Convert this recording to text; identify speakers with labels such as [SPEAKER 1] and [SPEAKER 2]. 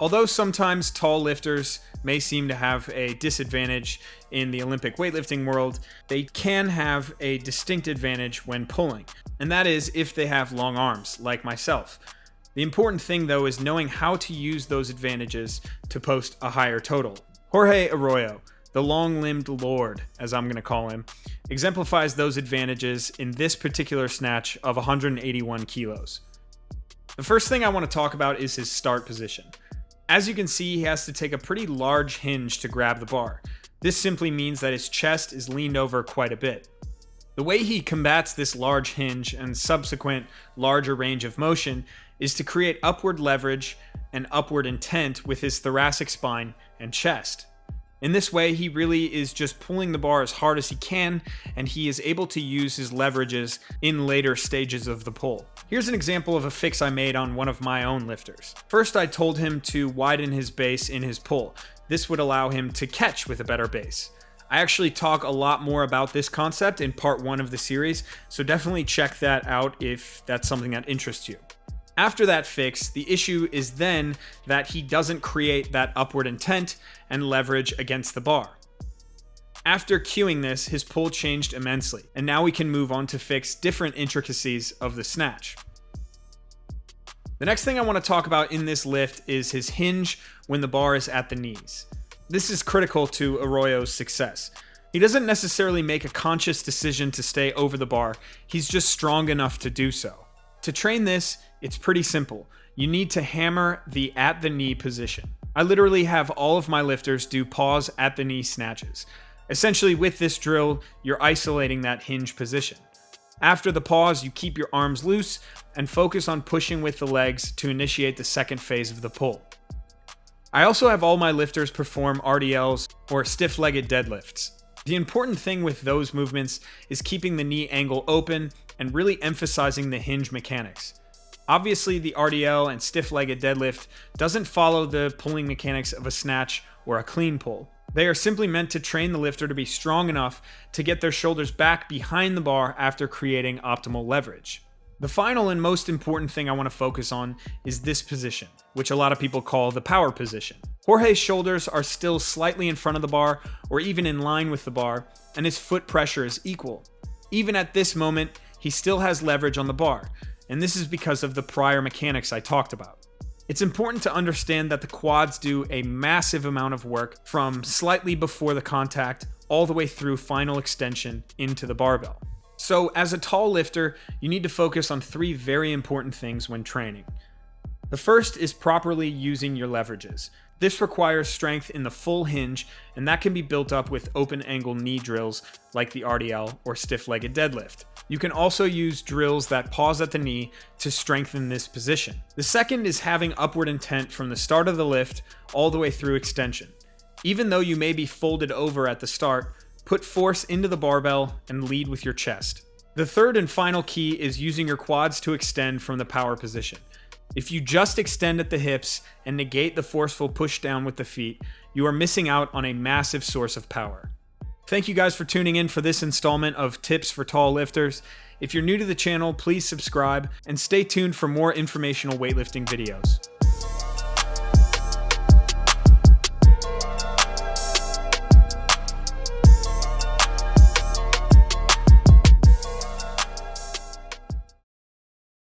[SPEAKER 1] Although sometimes tall lifters may seem to have a disadvantage in the Olympic weightlifting world, they can have a distinct advantage when pulling, and that is if they have long arms, like myself. The important thing though is knowing how to use those advantages to post a higher total. Jorge Arroyo, the long-limbed lord, as I'm going to call him, exemplifies those advantages in this particular snatch of 181 kilos. The first thing I want to talk about is his start position. As you can see, he has to take a pretty large hinge to grab the bar. This simply means that his chest is leaned over quite a bit. The way he combats this large hinge and subsequent larger range of motion is to create upward leverage and upward intent with his thoracic spine and chest. In this way, he really is just pulling the bar as hard as he can, and he is able to use his leverages in later stages of the pull. Here's an example of a fix I made on one of my own lifters. First, I told him to widen his base in his pull. This would allow him to catch with a better base. I actually talk a lot more about this concept in part 1 of the series, so definitely check that out if that's something that interests you. After that fix, the issue is then that he doesn't create that upward intent and leverage against the bar. After cueing this, his pull changed immensely, and now we can move on to fix different intricacies of the snatch. The next thing I want to talk about in this lift is his hinge when the bar is at the knees. This is critical to Arroyo's success. He doesn't necessarily make a conscious decision to stay over the bar, he's just strong enough to do so. To train this, it's pretty simple. You need to hammer the at the knee position. I literally have all of my lifters do pause at the knee snatches. Essentially, with this drill, you're isolating that hinge position. After the pause, you keep your arms loose and focus on pushing with the legs to initiate the second phase of the pull. I also have all my lifters perform RTLS or stiff-legged deadlifts. The important thing with those movements is keeping the knee angle open and really emphasizing the hinge mechanics. Obviously, the RDL and stiff-legged deadlift doesn't follow the pulling mechanics of a snatch or a clean pull. They are simply meant to train the lifter to be strong enough to get their shoulders back behind the bar after creating optimal leverage. The final and most important thing I want to focus on is this position, which a lot of people call the power position. Jorge's shoulders are still slightly in front of the bar or even in line with the bar, and his foot pressure is equal. Even at this moment, he still has leverage on the bar, and this is because of the prior mechanics I talked about. It's important to understand that the quads do a massive amount of work from slightly before the contact all the way through final extension into the barbell. So as a tall lifter, you need to focus on 3 very important things when training. The first is properly using your leverages. This requires strength in the full hinge, and that can be built up with open angle knee drills like the RDL or stiff-legged deadlift. You can also use drills that pause at the knee to strengthen this position. The second is having upward intent from the start of the lift all the way through extension. Even though you may be folded over at the start, put force into the barbell and lead with your chest. The third and final key is using your quads to extend from the power position. If you just extend at the hips and negate the forceful push down with the feet, you are missing out on a massive source of power. Thank you guys for tuning in for this installment of Tips for Tall Lifters. If you're new to the channel, please subscribe and stay tuned for more informational weightlifting videos.